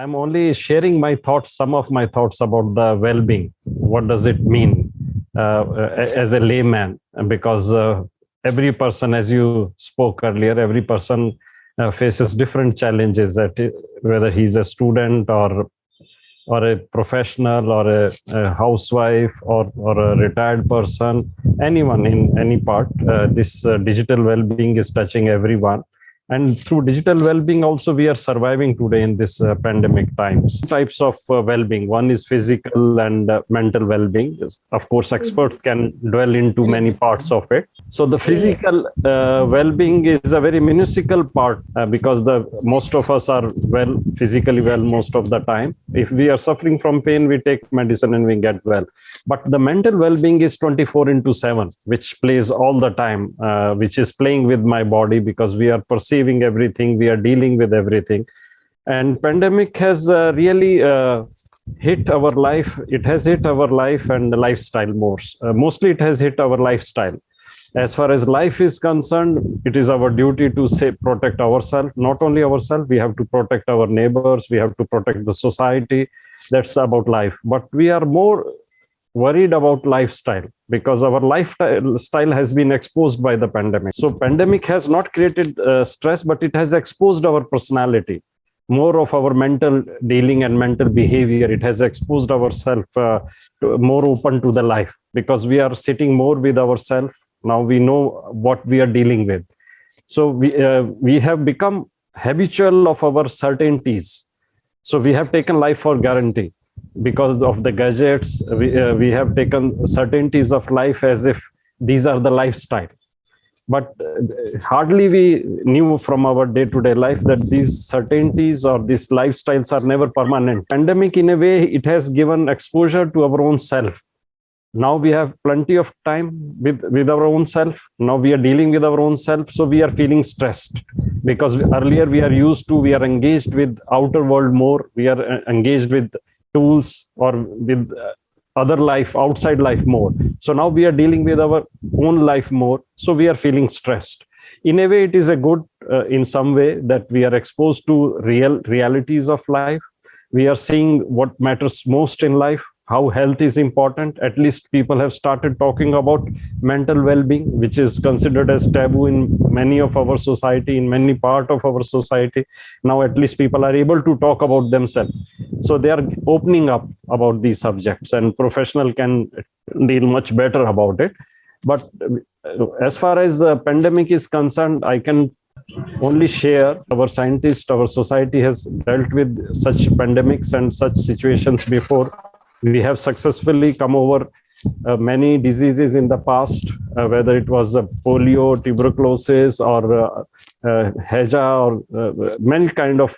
I'm only sharing my thoughts, some of my thoughts about the well-being. What does it mean as a layman? Because every person, as you spoke earlier, every person faces different challenges, whether he's a student or a professional or a housewife or a retired person, anyone in any part. This digital well-being is touching everyone. And through digital well-being also, we are surviving today in this pandemic times. Types of well-being. One is physical and mental well-being. Of course, experts can dwell into many parts of it. So the physical well-being is a very minuscule part because most of us are physically well most of the time. If we are suffering from pain, we take medicine and we get well. But the mental well-being is 24/7, which plays all the time, which is playing with my body because we are perceiving everything, we are dealing with everything. And pandemic has really hit our life. It has hit our life and lifestyle more. Mostly it has hit our lifestyle. As far as life is concerned, it is our duty to protect ourselves. Not only ourselves, we have to protect our neighbors, we have to protect the society. That's about life. But we are more worried about lifestyle because our lifestyle has been exposed by the pandemic. So pandemic has not created stress, but it has exposed our personality, more of our mental dealing and mental behavior. It has exposed ourselves more open to the life because we are sitting more with ourselves. Now we know what we are dealing with. So we have become habitual of our certainties. So we have taken life for guarantee. Because of the gadgets, we have taken certainties of life as if these are the lifestyle. But hardly we knew from our day-to-day life that these certainties or these lifestyles are never permanent. Pandemic, in a way, it has given exposure to our own self. Now we have plenty of time with our own self. Now we are dealing with our own self. So we are feeling stressed because earlier we are engaged with outer world more. We are engaged with tools or with other life, outside life more. So now we are dealing with our own life more. So we are feeling stressed. In a way, it is a good in some way that we are exposed to realities of life. We are seeing what matters most in life, how health is important. At least people have started talking about mental well-being, which is considered as taboo in many of our society, in many part of our society. Now at least people are able to talk about themselves. So they are opening up about these subjects, and professional can deal much better about it. But as far as the pandemic is concerned, I can only share our scientists, our society has dealt with such pandemics and such situations before. We have successfully come over many diseases in the past, whether it was polio, tuberculosis, or HEJA, or many kind of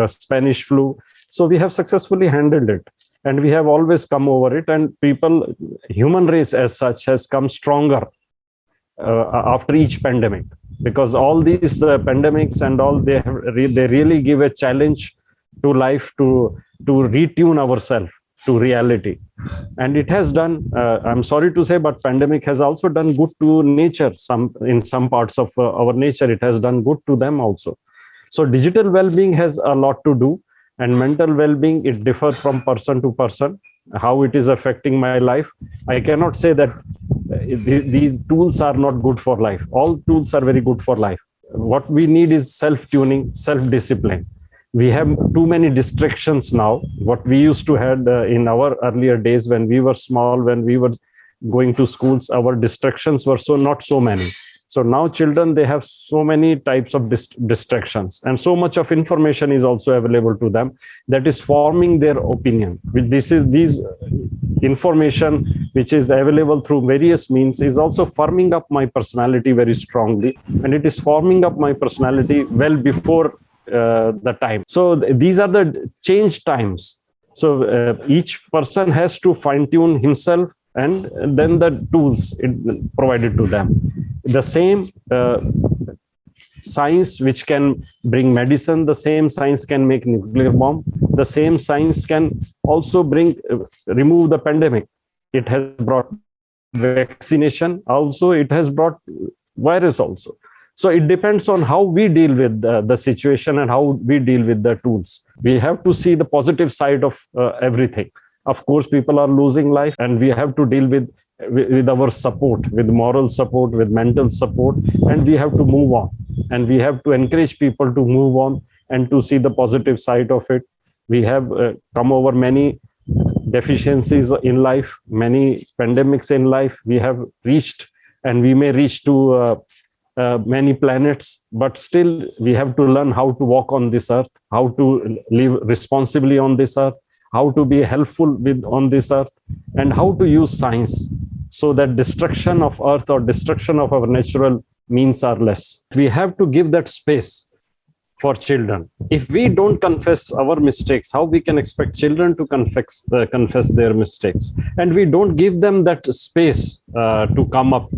Spanish flu. So we have successfully handled it, and we have always come over it. And human race as such has come stronger after each pandemic, because all these pandemics and all, they really give a challenge to life to retune ourselves to reality. And it has done, I'm sorry to say, but pandemic has also done good to nature. In some parts of our nature, it has done good to them also. So digital well-being has a lot to do, and mental well-being, it differs from person to person, how it is affecting my life. I cannot say that these tools are not good for life. All tools are very good for life. What we need is self-tuning, self-discipline. We have too many distractions now. What we used to have in our earlier days when we were small, when we were going to schools, our distractions were not so many. So now children, they have so many types of distractions, and so much of information is also available to them that is forming their opinion. These information which is available through various means is also forming up my personality very strongly, and it is forming up my personality well before the time. So these are the change times. So each person has to fine-tune himself, and then the tools provided to them. The same science which can bring medicine, the same science can make nuclear bomb, the same science can also remove the pandemic. It has brought vaccination also, it has brought virus also. So it depends on how we deal with the situation and how we deal with the tools. We have to see the positive side of everything. Of course, people are losing life, and we have to deal with our support, with moral support, with mental support, and we have to move on. And we have to encourage people to move on and to see the positive side of it. We have come over many deficiencies in life, many pandemics in life. We have reached, and we may reach to many planets, but still we have to learn how to walk on this earth, how to live responsibly on this earth, how to be helpful on this earth, and how to use science so that destruction of earth or destruction of our natural means are less. We have to give that space for children. If we don't confess our mistakes, how we can expect children to confess their mistakes? And we don't give them that space to come up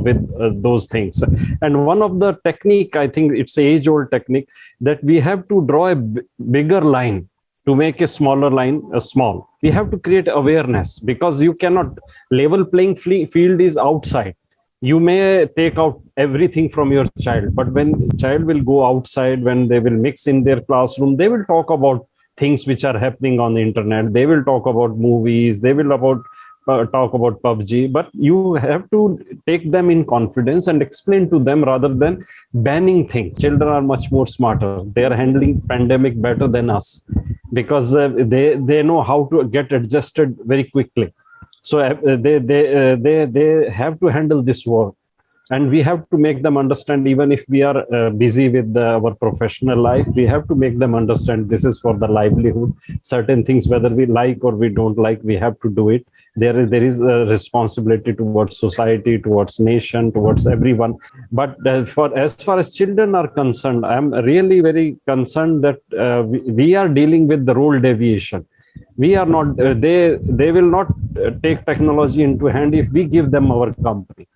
with those things. And one of the technique, I think it's an age-old technique, that we have to draw a bigger line to make a smaller line small. We have to create awareness, because you cannot, level playing field is outside. You may take out everything from your child, but when child will go outside, when they will mix in their classroom, they will talk about things which are happening on the internet. They will talk about movies. They will talk about PUBG. But you have to take them in confidence and explain to them rather than banning things. Children are much more smarter. They are handling pandemic better than us, because they know how to get adjusted very quickly. So they have to handle this war, and we have to make them understand. Even if we are busy with our professional life, we have to make them understand this is for the livelihood. Certain things, whether we like or we don't like, we have to do it. There is a responsibility towards society, towards nation, towards everyone. But as far as children are concerned, I'm really very concerned that we are dealing with the role deviation. We are not, they will not take technology into hand if we give them our company.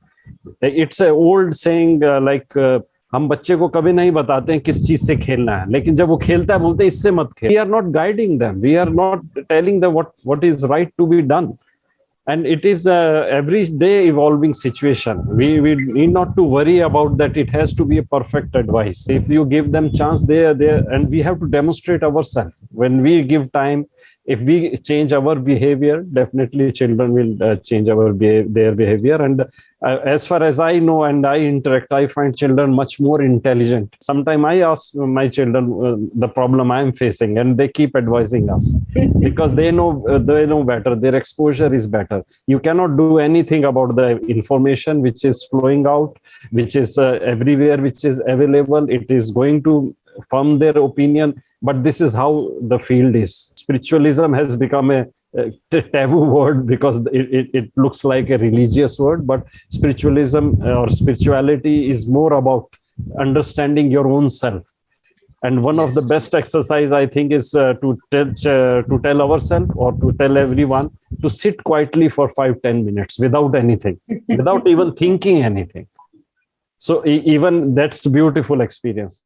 It's an old saying हम बच्चे को कभी नहीं बताते हैं किस चीज से खेलना है, लेकिन जब वो खेलता है बोलते हैं इससे मत खेल. We are not guiding them. We are not telling them what is right to be done. And it is every day evolving situation. We need not to worry about that. It has to be a perfect advice. If you give them chance, they are there, and we have to demonstrate ourselves. When we give time, if we change our behavior, definitely children will change their behavior. And as far as I know and I interact, I find children much more intelligent. Sometimes I ask my children the problem I'm facing, and they keep advising us because they know better. Their exposure is better. You cannot do anything about the information which is flowing out, which is everywhere, which is available. It is going to form their opinion. But this is how the field is. Spiritualism has become a taboo word because it looks like a religious word, but spiritualism or spirituality is more about understanding your own self. And one of the best exercise, I think, is to tell ourselves or to tell everyone to sit quietly for 5-10 minutes without anything, without even thinking anything. So even that's a beautiful experience.